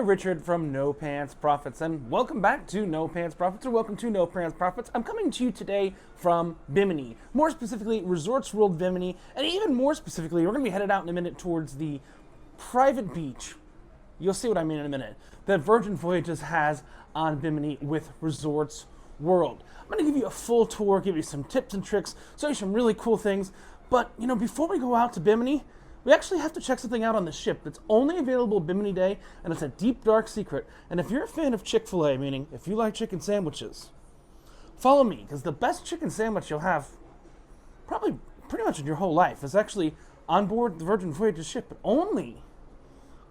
there, Richard from No Pants Profits, and welcome back to No Pants Profits, or welcome to No Pants Profits. I'm coming to you today from Bimini, more specifically Resorts World Bimini, and even more specifically, we're going to be headed out in a minute towards the private beach. You'll see what I mean in a minute, that Virgin Voyages has on Bimini with Resorts World. I'm going to give you a full tour, give you some tips and tricks, show you some really cool things, but before we go out to Bimini, we actually have to check something out on the ship that's only available Bimini Day, and it's a deep, dark secret. And if you're a fan of Chick-fil-A, meaning if you like chicken sandwiches, follow me, because the best chicken sandwich you'll have probably pretty much in your whole life is actually on board the Virgin Voyages ship, but only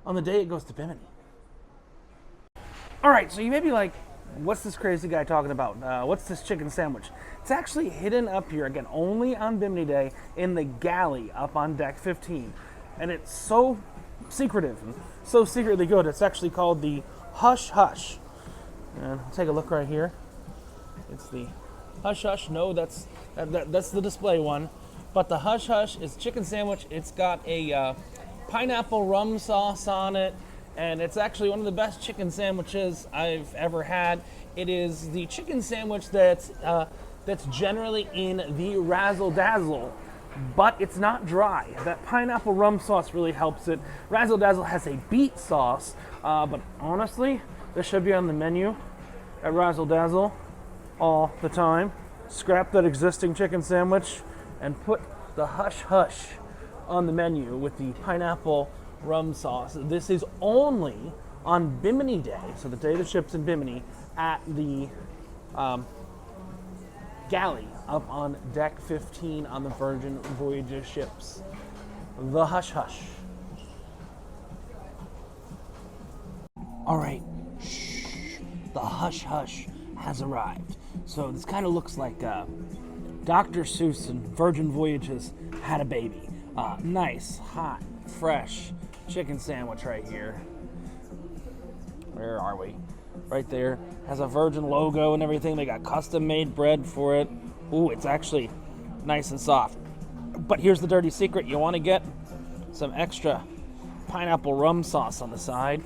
on the day it goes to Bimini. All right, so you may be like, what's this crazy guy talking about? What's this chicken sandwich? It's actually hidden up here, again, only on Bimini Day in the galley up on deck 15. And it's so secretive and so secretly good, it's actually called the Hush Hush. And take a look right here. It's the Hush Hush. No, that's the display one. But the Hush Hush is chicken sandwich. It's got a pineapple rum sauce on it. And it's actually one of the best chicken sandwiches I've ever had. It is the chicken sandwich that's generally in the Razzle Dazzle, but it's not dry. That pineapple rum sauce really helps it. Razzle Dazzle has a beet sauce, but honestly, this should be on the menu at Razzle Dazzle all the time. Scrap that existing chicken sandwich and put the Hush Hush on the menu with the pineapple rum sauce. This is only on Bimini Day, so the day the ship's in Bimini, at the galley up on deck 15 on the Virgin Voyages ships. The Hush Hush. All right, shh. The Hush Hush has arrived. So this kind of looks like Dr. Seuss and Virgin Voyages had a baby. Nice, hot, fresh chicken sandwich right here. Where are we? Right there. Has a Virgin logo and everything. They got custom made bread for it. Ooh, it's actually nice and soft. But here's the dirty secret. You want to get some extra pineapple rum sauce on the side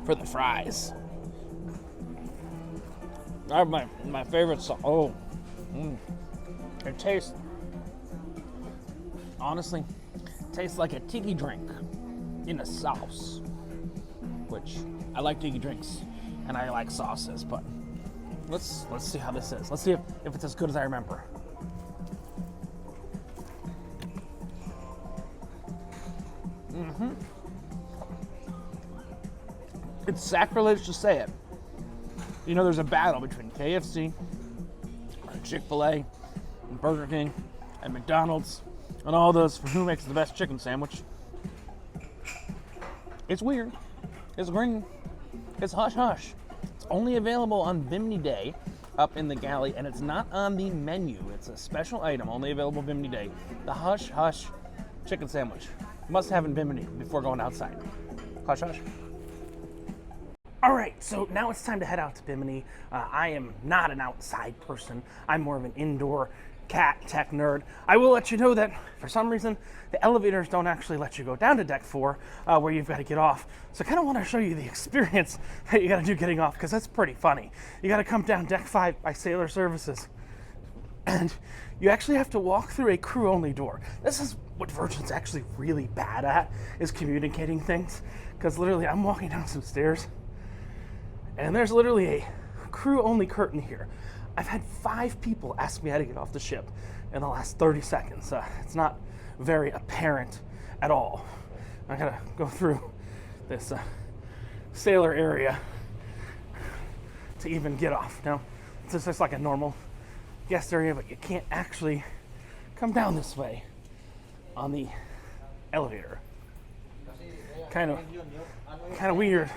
for the fries. I have my favorite sauce. Oh, it tastes, honestly, tastes like a tiki drink in a sauce, which I like tiki drinks and I like sauces, but let's see how this is. Let's see if it's as good as I remember. It's sacrilege to say it. There's a battle between KFC, Chick-fil-A, and Burger King, and McDonald's, and all those for who makes the best chicken sandwich. It's weird. It's green. It's Hush Hush. It's only available on Bimini Day up in the galley, and it's not on the menu. It's a special item, only available Bimini Day. The Hush Hush chicken sandwich. Must have in Bimini before going outside. Hush Hush. All right, so now it's time to head out to Bimini. I am not an outside person. I'm more of an indoor cat tech nerd. I will let you know that for some reason the elevators don't actually let you go down to deck 4 where you've got to get off. So I kind of want to show you the experience that you got to do getting off, because that's pretty funny. You got to come down deck 5 by Sailor Services, and you actually have to walk through a crew-only door. This is what Virgin's actually really bad at, is communicating things, because literally I'm walking down some stairs and there's literally a crew-only curtain here. I've had 5 people ask me how to get off the ship in the last 30 seconds. It's not very apparent at all. I gotta go through this sailor area to even get off. Now, it's just like a normal guest area, but you can't actually come down this way on the elevator. Kind of weird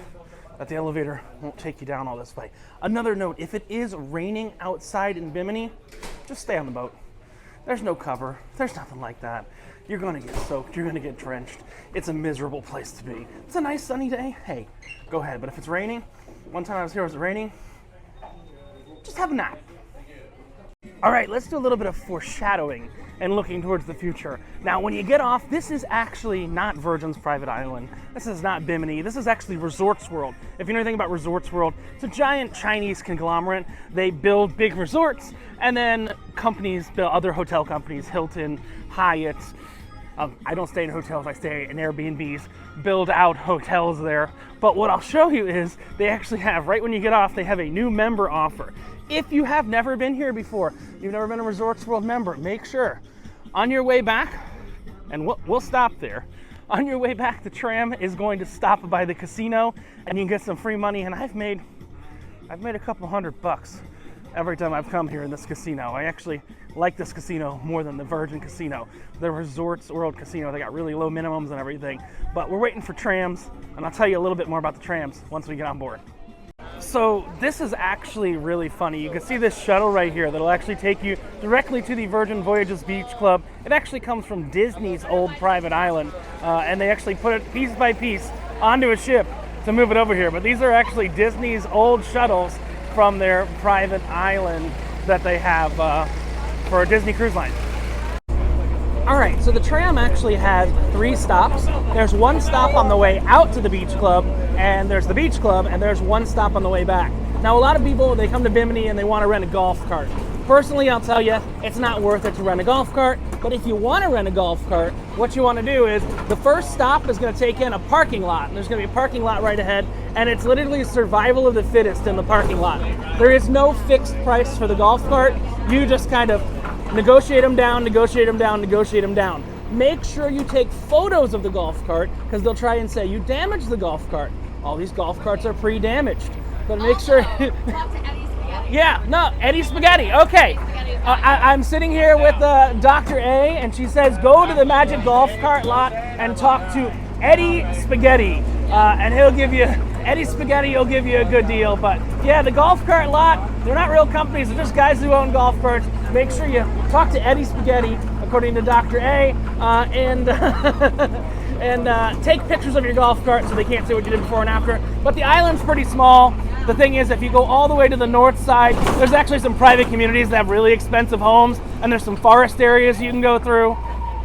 that the elevator won't take you down all this way. Another note, if it is raining outside in Bimini, just stay on the boat. There's no cover. There's nothing like that. You're gonna get soaked. You're gonna get drenched. It's a miserable place to be. It's a nice sunny day. Hey, go ahead. But if it's raining, one time I was here, was it raining? Just have a nap. All right, let's do a little bit of foreshadowing and looking towards the future. Now, when you get off, this is actually not Virgin's private island. This is not Bimini. This is actually Resorts World. If you know anything about Resorts World, it's a giant Chinese conglomerate. They build big resorts, and then companies build other hotel companies, Hilton, Hyatt. I don't stay in hotels, I stay in Airbnbs, build out hotels there. But what I'll show you is they actually have, right when you get off, they have a new member offer. If you have never been here before, you've never been a Resorts World member, make sure on your way back, and we'll stop there, on your way back, the tram is going to stop by the casino and you can get some free money. And I've made a couple $100 every time I've come here in this casino. I actually like this casino more than the Virgin Casino. The Resorts World Casino, they got really low minimums and everything. But we're waiting for trams, and I'll tell you a little bit more about the trams once we get on board. So this is actually really funny. You can see this shuttle right here that'll actually take you directly to the Virgin Voyages Beach Club. It actually comes from Disney's old private island, and they actually put it piece by piece onto a ship to move it over here. But these are actually Disney's old shuttles from their private island that they have for a Disney Cruise Line. All right, so the tram actually has 3 stops. There's 1 stop on the way out to the beach club, and there's the beach club, and there's 1 stop on the way back. Now, a lot of people, they come to Bimini and they want to rent a golf cart. Personally, I'll tell you, it's not worth it to rent a golf cart, but if you want to rent a golf cart, what you want to do is, the first stop is going to take in a parking lot, and there's going to be a parking lot right ahead, and it's literally survival of the fittest in the parking lot. There is no fixed price for the golf cart. You just kind of negotiate them down, negotiate them down, negotiate them down. Make sure you take photos of the golf cart, because they'll try and say you damaged the golf cart. All these golf carts are pre-damaged, but make sure. Talk to Eddie Spaghetti. Yeah, no, Eddie Spaghetti. Okay, I'm sitting here with Dr. A, and she says go to the Magic Golf Cart lot and talk to Eddie Spaghetti, and he'll give you. Eddie Spaghetti will give you a good deal. But yeah, the golf cart lot, they're not real companies, they're just guys who own golf carts. Make sure you talk to Eddie Spaghetti, according to Dr. A, and and take pictures of your golf cart so they can't see what you did before and after. But the island's pretty small. The thing is, if you go all the way to the north side, there's actually some private communities that have really expensive homes, and there's some forest areas you can go through.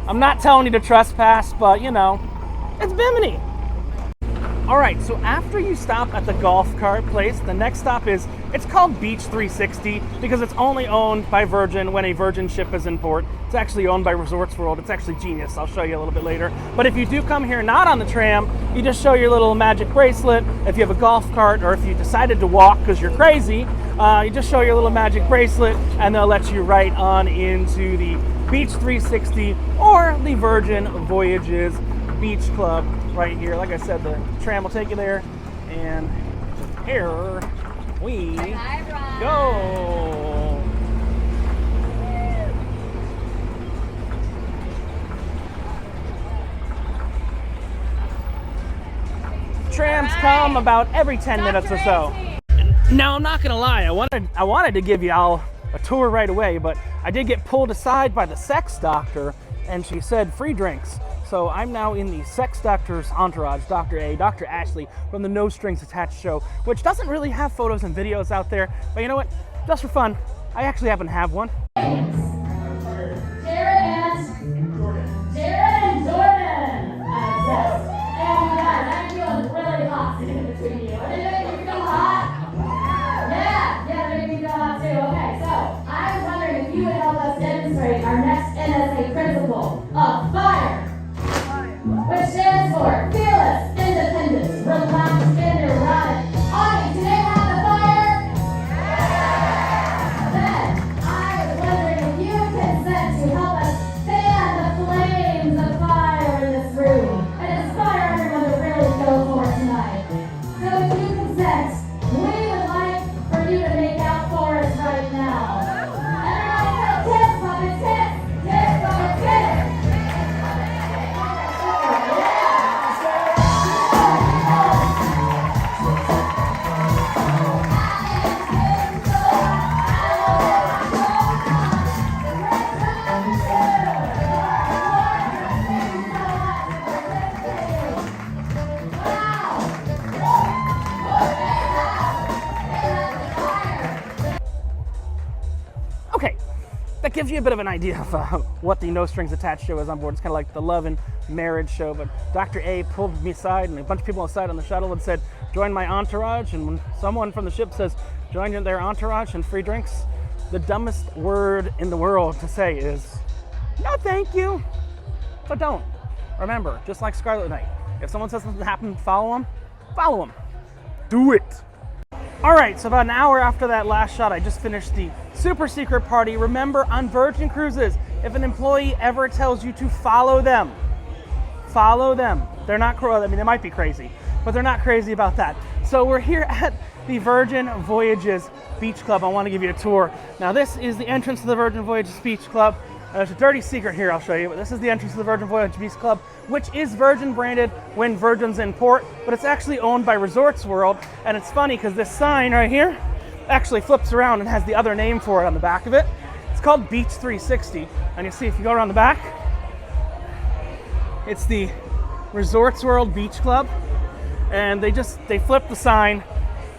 I'm not telling you to trespass, but you know, it's Bimini. All right, so after you stop at the golf cart place, the next stop is, it's called Beach 360 because it's only owned by Virgin when a Virgin ship is in port. It's actually owned by Resorts World. It's actually genius. I'll show you a little bit later. But if you do come here not on the tram, you just show your little magic bracelet. If you have a golf cart or if you decided to walk because you're crazy, you just show your little magic bracelet and they'll let you right on into the Beach 360 or the Virgin Voyages Beach Club right here. Like I said, the tram will take you there, and here we go. Trams come about every 10 minutes or so. Now, I'm not gonna lie, I wanted to give y'all a tour right away, but I did get pulled aside by the sex doctor, and she said free drinks. So I'm now in the sex doctor's entourage, Dr. A, Dr. Ashley from the No Strings Attached show, which doesn't really have photos and videos out there, but you know what? Just for fun, I actually happen to have one. Jared and Jordan. Obsessed. And guys, I'm feeling really hot sitting between you. Are they making me feel hot? Yeah, they're making me feel hot too. Okay, so I was wondering if you would help us demonstrate our next NSA principle of FIRE. Which stands for Fearless, Independence, Relaxed, and Erotic. Audience, do they have the fire? Yeah! Then, I was wondering if you would consent to help us fan the flames of fire in this room and inspire everyone to really go for it tonight. So if you consent, we would like for you to make out for us right now. Everybody say tits, puppet, tits! Tits, puppet, tits! Okay, that gives you a bit of an idea of what the No Strings Attached show is on board. It's kind of like the love and marriage show, but Dr. A pulled me aside and a bunch of people aside on the shuttle and said, join my entourage. And when someone from the ship says, join their entourage and free drinks, the dumbest word in the world to say is, no thank you. So don't. Remember, just like Scarlet Knight, if someone says something happened, follow them. Follow them. Do it. All right, so about an hour after that last shot, I just finished the super secret party. Remember, on Virgin Cruises, if an employee ever tells you to follow them, follow them. They're not, I mean, they might be crazy, but they're not crazy about that. So we're here at the Virgin Voyages Beach Club. I want to give you a tour. Now, this is the entrance to the Virgin Voyages Beach Club. There's a dirty secret here I'll show you, but this is the entrance to the Virgin Voyages Beach Club, which is Virgin branded when Virgin's in port, but it's actually owned by Resorts World. And it's funny because this sign right here actually flips around and has the other name for it on the back of it. It's called Beach 360. And you see if you go around the back, it's the Resorts World Beach Club. And they flip the sign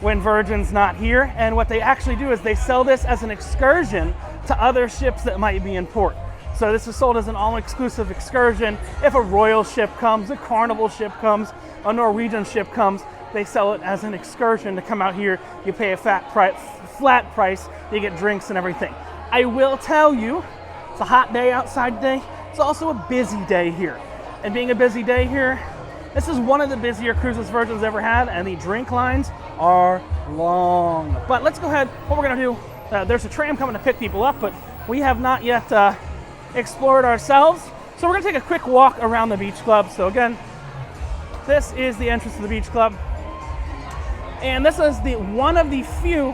when Virgin's not here. And what they actually do is they sell this as an excursion to other ships that might be in port. So this is sold as an all-exclusive excursion. If a Royal ship comes, a Carnival ship comes, a Norwegian ship comes, they sell it as an excursion to come out here. You pay a flat price, you get drinks and everything. I will tell you, it's a hot day outside today. It's also a busy day here. And being a busy day here, this is one of the busier cruises Virgin's ever had, and the drink lines are long. But let's go ahead, what we're gonna do, there's a tram coming to pick people up, but we have not yet explored ourselves. So we're gonna take a quick walk around the beach club. So again, this is the entrance to the beach club. And this is one of the few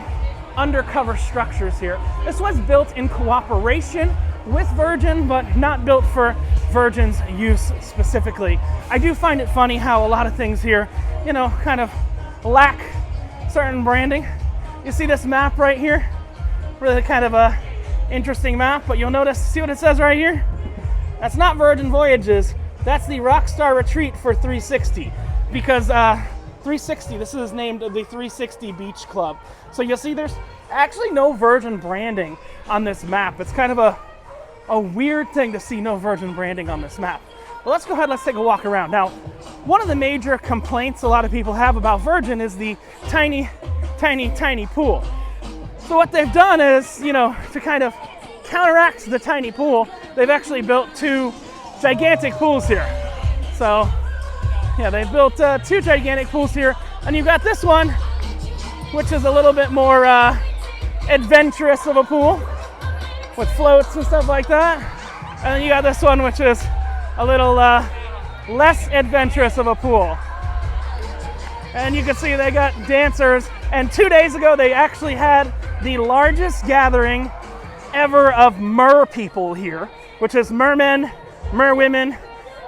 undercover structures here. This was built in cooperation with Virgin, but not built for Virgin's use specifically. I do find it funny how a lot of things here, you know, kind of lack certain branding. You see this map right here? Really kind of a interesting map, but you'll notice, see what it says right here? That's not Virgin Voyages, that's the Rockstar Retreat for 360, because 360, this is named the 360 Beach Club. So you'll see there's actually no Virgin branding on this map. It's kind of a weird thing to see no Virgin branding on this map. Well, let's go ahead, let's take a walk around. Now, one of the major complaints a lot of people have about Virgin is the tiny, tiny, tiny pool. So what they've done is, you know, to kind of counteract the tiny pool, they've actually built two gigantic pools here. So, yeah, they built two gigantic pools here, and you've got this one, which is a little bit more adventurous of a pool, with floats and stuff like that. And then you got this one, which is a little less adventurous of a pool. And you can see they got dancers, and 2 days ago they actually had the largest gathering ever of mer people here, which is mermen, merwomen,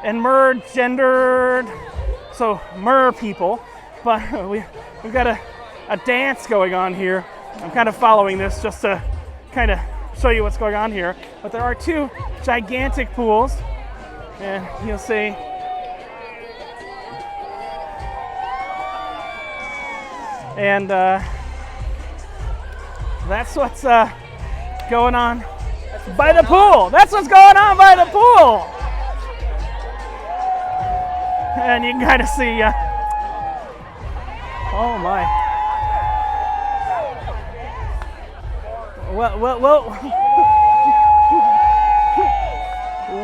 and mer-gendered, so mer people. But we've got a dance going on here. I'm kind of following this just to kind of show you what's going on here. But there are two gigantic pools, and you'll see and that's what's going on by the pool. That's what's going on by the pool. And you can kind of see, oh my. Well.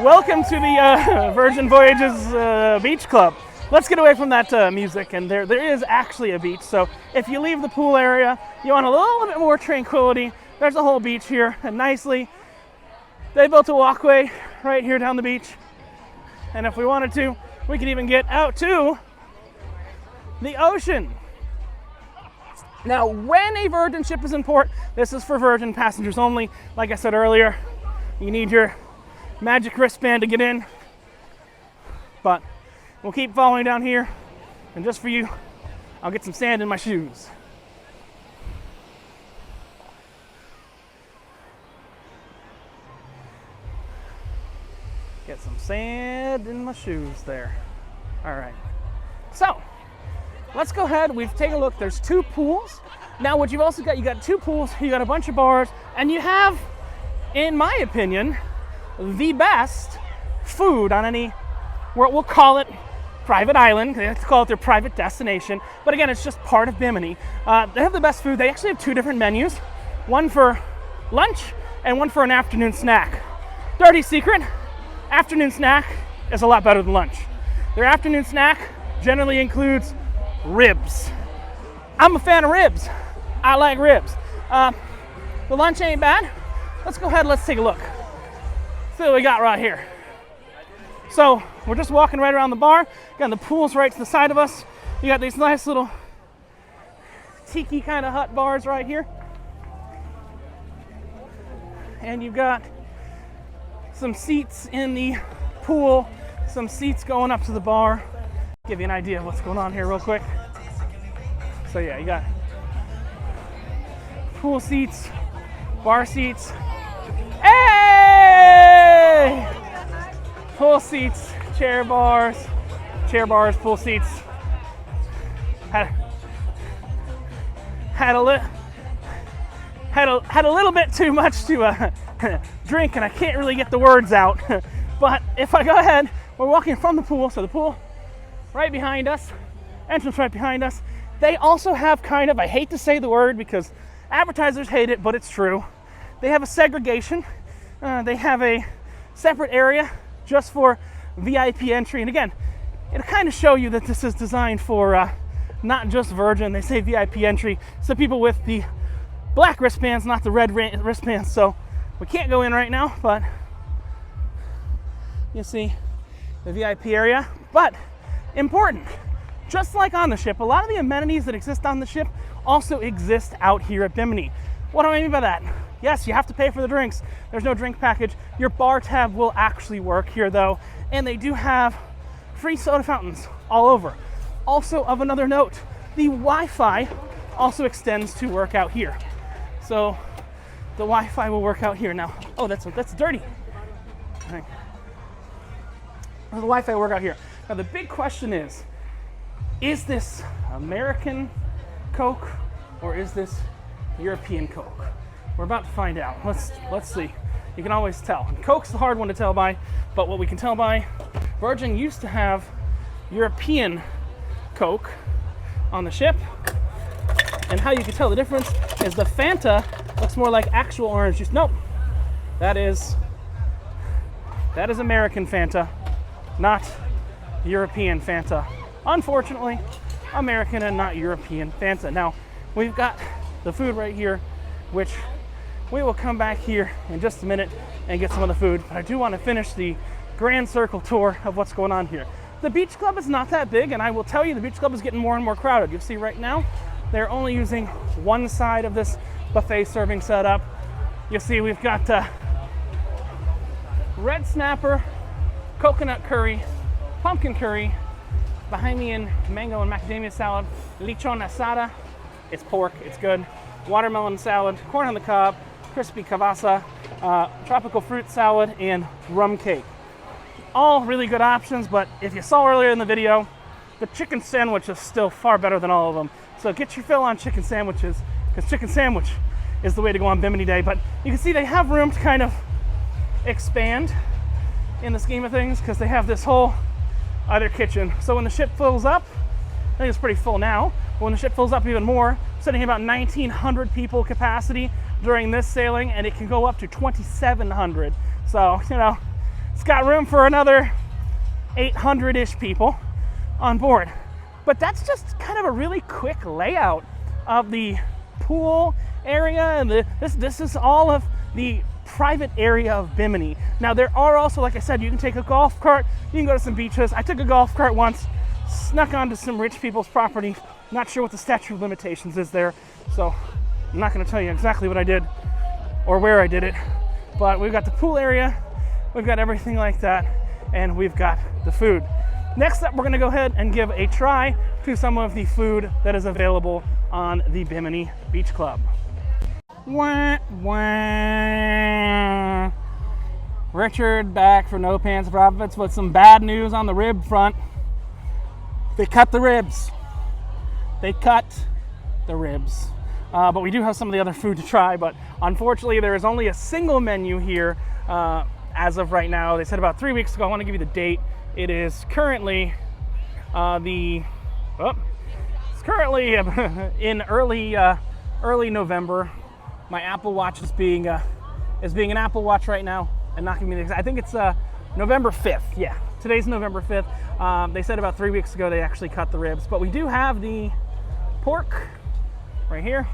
Welcome to the Virgin Voyages Beach Club. Let's get away from that music, and there is actually a beach. So if you leave the pool area, you want a little bit more tranquility. There's a whole beach here, and nicely, they built a walkway right here down the beach. And if we wanted to, we could even get out to the ocean. Now, when a Virgin ship is in port, this is for Virgin passengers only. Like I said earlier, you need your magic wristband to get in. But we'll keep following down here, and just for you, I'll get some sand in my shoes. Get some sand in my shoes there. All right. So, let's go ahead. We've taken a look. There's two pools. Now, what you've also got, you got two pools, you got a bunch of bars, and you have in my opinion, the best food on any, we'll call it private island. They like to call it their private destination. But again, it's just part of Bimini. They have the best food. They actually have 2 different menus, one for lunch and one for an afternoon snack. Dirty secret, afternoon snack is a lot better than lunch. Their afternoon snack generally includes ribs. I'm a fan of ribs. I like ribs. The lunch ain't bad. Let's go ahead and let's take a look. See what we got right here. So we're just walking right around the bar. Again, the pool's right to the side of us. You got these nice little tiki kind of hut bars right here. And you've got some seats in the pool, some seats going up to the bar. Give you an idea of what's going on here real quick. So yeah, you got pool seats, bar seats. Hey! Pool seats, chair bars, pool seats. Had a little bit too much to drink, and I can't really get the words out. But if I go ahead, we're walking from the pool, so the pool right behind us, entrance right behind us. They also have kind of, I hate to say the word because advertisers hate it, but it's true. They have a segregation. They have a separate area just for VIP entry. And again, it'll kind of show you that this is designed for not just Virgin. They say VIP entry, so people with the black wristbands, not the red wristbands. So we can't go in right now, but you see the VIP area. But important, just like on the ship, a lot of the amenities that exist on the ship also exist out here at Bimini. What do I mean by that? Yes, you have to pay for the drinks. There's no drink package. Your bar tab will actually work here though, and they do have free soda fountains all over. Also, of another note, the Wi-Fi also extends to work out here. So the Wi-Fi will work out here now. Oh, that's dirty. Okay. The Wi-Fi will work out here. Now the big question is this American Coke or is this European Coke? We're about to find out. Let's see. You can always tell. And Coke's the hard one to tell by, but what we can tell by, Virgin used to have European Coke on the ship, and how you can tell the difference is the Fanta looks more like actual orange juice. Nope, that is American Fanta, not European Fanta. Unfortunately, American and not European Fanta. Now, we've got the food right here, which we will come back here in just a minute and get some of the food, but I do want to finish the grand circle tour of what's going on here. The beach club is not that big, and I will tell you the beach club is getting more and more crowded. You'll see right now, they're only using one side of this buffet serving setup. You'll see we've got red snapper, coconut curry, pumpkin curry, Bahamian mango and macadamia salad, lechon asada, it's pork, it's good, watermelon salad, corn on the cob, crispy kavasa, tropical fruit salad, and rum cake. All really good options, but if you saw earlier in the video, the chicken sandwich is still far better than all of them. So get your fill on chicken sandwiches, because chicken sandwich is the way to go on Bimini Day. But you can see they have room to kind of expand in the scheme of things, because they have this whole other kitchen. So when the ship fills up, I think it's pretty full now, but when the ship fills up even more, sitting at about 1,900 people capacity during this sailing, and it can go up to 2,700. So, you know, it's got room for another 800-ish people on board. But that's just kind of a really quick layout of the pool area, and this is all of the private area of Bimini. Now there are also, like I said, you can take a golf cart, you can go to some beaches. I took a golf cart once, snuck onto some rich people's property. Not sure what the statute of limitations is there, so I'm not going to tell you exactly what I did or where I did it. But we've got the pool area, we've got everything like that, and we've got the food. Next up, we're going to go ahead and give a try to some of the food that is available on the Bimini Beach Club. Wah, wah. Richard back for No Pants Profits with some bad news on the rib front. They cut the ribs. They cut the ribs. but we do have some of the other food to try. But unfortunately, there is only a single menu here as of right now. They said about 3 weeks ago. I want to give you the date. It is currently it's currently in early November. My Apple Watch is being an Apple Watch right now, and not giving me the exact. I think it's November 5th. Yeah, today's November 5th. They said about 3 weeks ago they actually cut the ribs, but we do have the pork right here.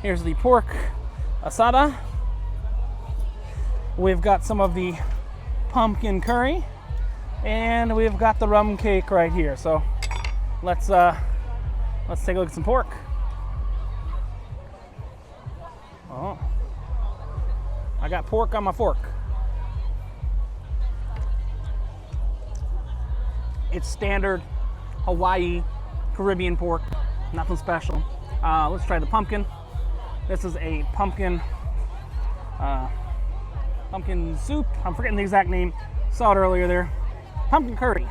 Here's the pork asada. We've got some of the pumpkin curry, and we've got the rum cake right here. So let's take a look at some pork. Oh, I got pork on my fork. It's standard Hawaii Caribbean pork, nothing special. Let's try the pumpkin. This is a pumpkin soup. I'm forgetting the exact name. Saw it earlier there. Pumpkin curry.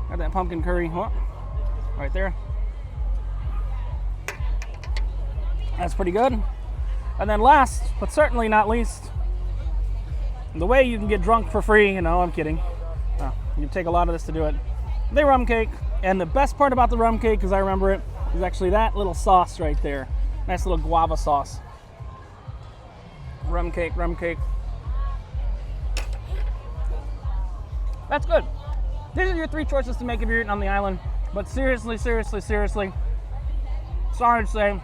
Got that pumpkin curry right there. That's pretty good. And then last, but certainly not least, the way you can get drunk for free, I'm kidding. You take a lot of this to do it. The rum cake, and the best part about the rum cake, as I remember it, is actually that little sauce right there. Nice little guava sauce. Rum cake. That's good. These are your 3 choices to make if you're eating on the island. But seriously, sorry to say,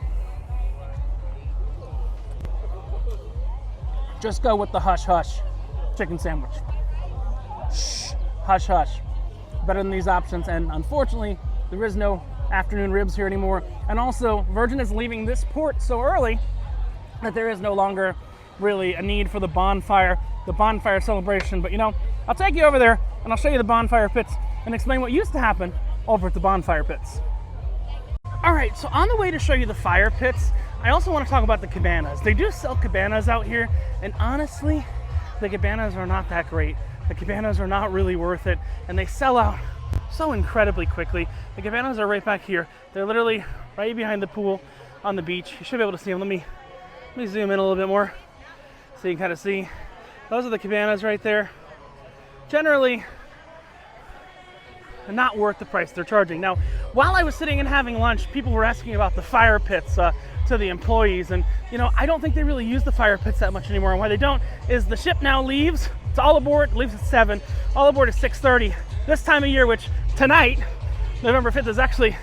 just go with the hush hush chicken sandwich. Shh, hush hush. Better than these options, and unfortunately, there is no afternoon ribs here anymore. And also, Virgin is leaving this port so early that there is no longer really a need for the bonfire celebration. But I'll take you over there and I'll show you the bonfire pits and explain what used to happen over at the bonfire pits. All right, so on the way to show you the fire pits, I also want to talk about the cabanas. They do sell cabanas out here, and honestly, the cabanas are not that great. The cabanas are not really worth it, and they sell out so incredibly quickly. The cabanas are right back here. They're literally right behind the pool on the beach. You should be able to see them. Let me zoom in a little bit more so you can kind of see. Those are the cabanas right there. Generally, not worth the price they're charging. Now, while I was sitting and having lunch, people were asking about the fire pits to the employees, and I don't think they really use the fire pits that much anymore. And why they don't is the ship now leaves. It's all aboard, leaves at 7. All aboard is 6:30. This time of year, which tonight, November 5th, is actually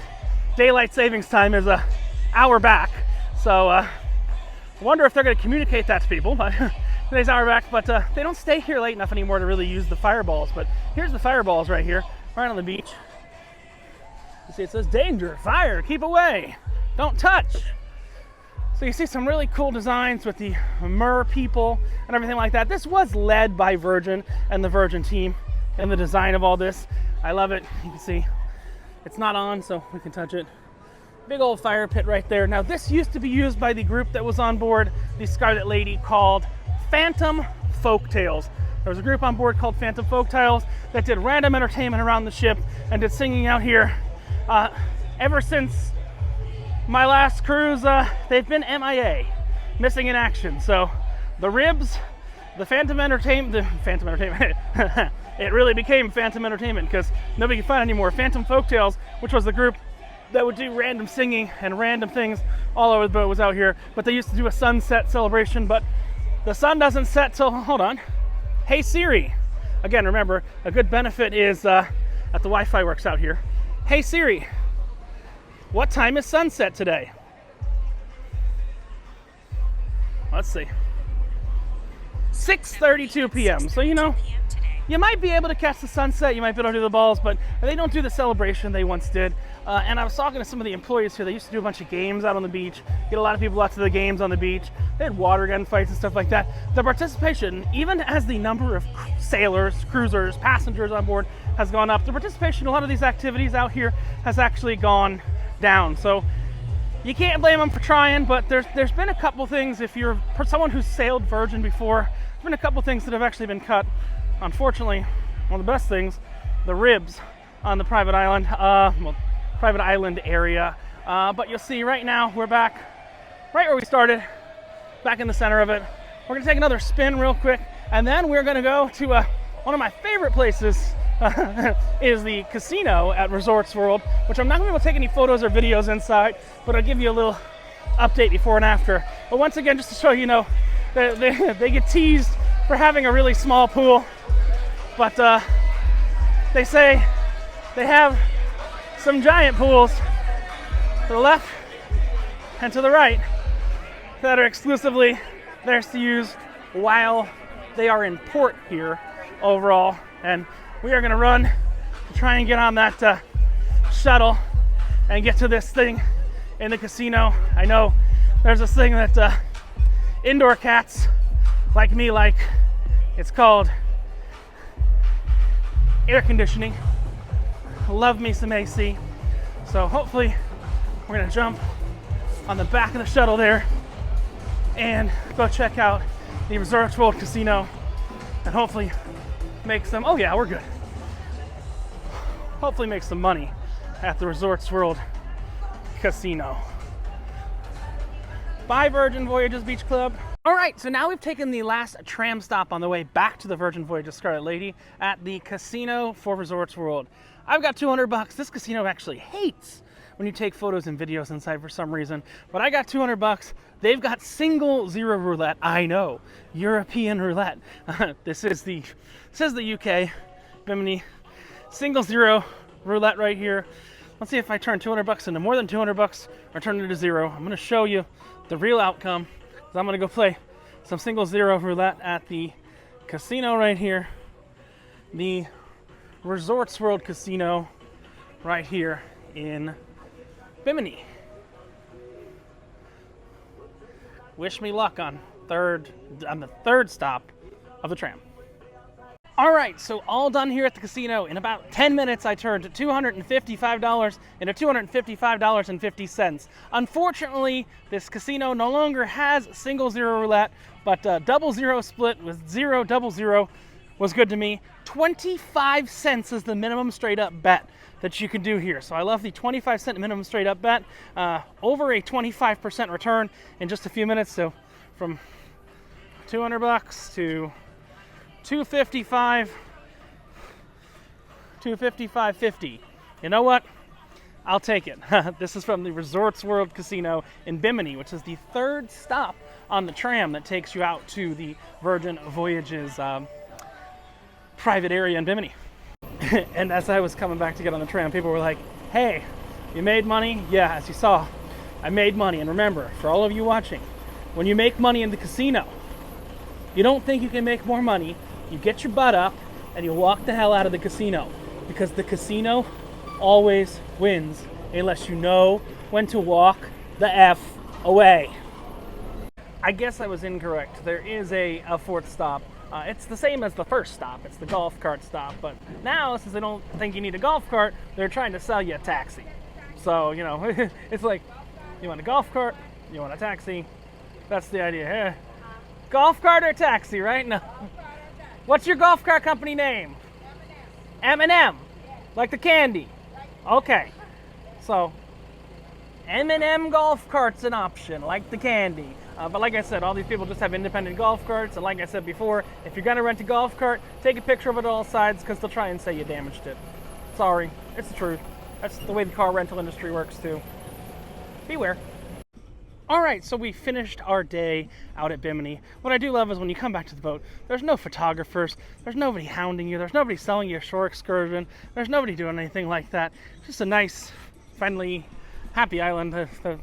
daylight savings time, is an hour back. So I wonder if they're going to communicate that to people, but today's hour back. But they don't stay here late enough anymore to really use the fireballs. But here's the fireballs right here, right on the beach. You see it says, danger, fire, keep away, don't touch. So you see some really cool designs with the mer people and everything like that. This was led by Virgin and the Virgin team in the design of all this. I love it. You can see it's not on, so we can touch it. Big old fire pit right there. Now this used to be used by the group that was on board the Scarlet Lady called Phantom Folktales. There was a group on board called Phantom Folktales that did random entertainment around the ship and did singing out here. Ever since my last cruise, they've been MIA, missing in action. So the ribs, the Phantom Entertainment, it really became Phantom Entertainment because nobody can find anymore. Phantom Folktales, which was the group that would do random singing and random things all over the boat, was out here. But they used to do a sunset celebration, but the sun doesn't set till, hold on. Hey Siri. Again, remember, a good benefit is that the Wi-Fi works out here. Hey Siri, what time is sunset today? Let's see. 6:32 p.m. So you might be able to catch the sunset, you might be able to do the balls, but they don't do the celebration they once did. And I was talking to some of the employees here. They used to do a bunch of games out on the beach, get a lot of people out to the games on the beach. They had water gun fights and stuff like that. The participation, even as the number of sailors, cruisers, passengers on board has gone up, the participation in a lot of these activities out here has actually gone down. So you can't blame them for trying, but there's been a couple things. If you're someone who's sailed Virgin before, there's been a couple things that have actually been cut. Unfortunately, one of the best things, the ribs on the private island, private island area But you'll see right now we're back right where we started, back in the center of it. We're gonna take another spin real quick, and then we're gonna go to one of my favorite places is the casino at Resorts World, which I'm not gonna be able to take any photos or videos inside, but I'll give you a little update before and after. But once again, just to show you, they get teased for having a really small pool, but they say they have some giant pools to the left and to the right that are exclusively theirs to use while they are in port here overall. And we are going to run to try and get on that shuttle and get to this thing in the casino. I know there's this thing that indoor cats like me like. It's called air conditioning. Love me some AC. So hopefully we're gonna jump on the back of the shuttle there and go check out the Resorts World Casino and hopefully make some, oh yeah, we're good. Hopefully make some money at the Resorts World Casino. Bye, Virgin Voyages Beach Club. All right, so now we've taken the last tram stop on the way back to the Virgin Voyages Scarlet Lady at the casino for Resorts World. I've got $200. This casino actually hates when you take photos and videos inside for some reason, but I got $200. They've got single zero roulette. I know, European roulette. This is the UK, Bimini. Single zero roulette right here. Let's see if I turn $200 into more than $200 or turn it into zero. I'm gonna show you the real outcome. So I'm gonna go play some single zero roulette at the casino right here. The Resorts World Casino right here in Bimini. Wish me luck on the third stop of the tram. All right, so all done here at the casino. In about 10 minutes, I turned $255 into $255.50. Unfortunately, this casino no longer has single zero roulette, but double zero split with zero double zero was good to me. 25 cents is the minimum straight up bet that you can do here. So I love the 25-cent minimum straight up bet. Over a 25% return in just a few minutes. So from $200 to $255.50. You know what? I'll take it. This is from the Resorts World Casino in Bimini, which is the third stop on the tram that takes you out to the Virgin Voyages private area in Bimini. And as I was coming back to get on the tram, people were like, hey, you made money? Yeah, as you saw, I made money. And remember, for all of you watching, when you make money in the casino, you don't think you can make more money. You get your butt up and you walk the hell out of the casino, because the casino always wins unless you know when to walk the F away. I guess I was incorrect. There is a fourth stop. It's the same as the first stop. It's the golf cart stop. But now, since they don't think you need a golf cart, they're trying to sell you a taxi. So, you know, it's like, you want a golf cart, you want a taxi. That's the idea. Golf cart or taxi, right? No. What's your golf cart company name? M&M. Like the candy. Okay. So, M&M golf cart's an option, like the candy. But like I said, all these people just have independent golf carts. And like I said before, if you're going to rent a golf cart, take a picture of it on all sides, because they'll try and say you damaged it. Sorry. It's the truth. That's the way the car rental industry works too. Beware. All right, so we finished our day out at Bimini. What I do love is when you come back to the boat, there's no photographers, there's nobody hounding you, there's nobody selling you a shore excursion, there's nobody doing anything like that. Just a nice, friendly, happy island.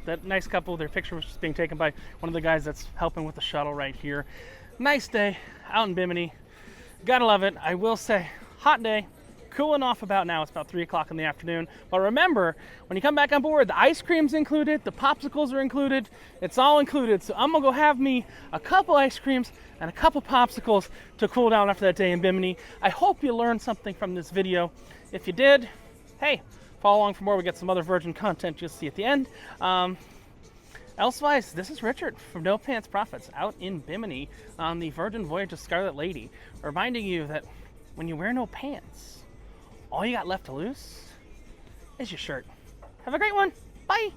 That nice couple, their picture was just being taken by one of the guys that's helping with the shuttle right here. Nice day out in Bimini. Gotta love it. I will say, hot day. Cooling off about now. It's about 3 o'clock in the afternoon. But remember, when you come back on board, the ice cream's included, the popsicles are included. It's all included. So I'm gonna go have me a couple ice creams and a couple popsicles to cool down after that day in Bimini. I hope you learned something from this video. If you did, hey, follow along for more. We got some other Virgin content you'll see at the end. Elsewise, this is Richard from No Pants Profits out in Bimini on the Virgin Voyages Scarlet Lady, reminding you that when you wear no pants, all you got left to lose is your shirt. Have a great one. Bye.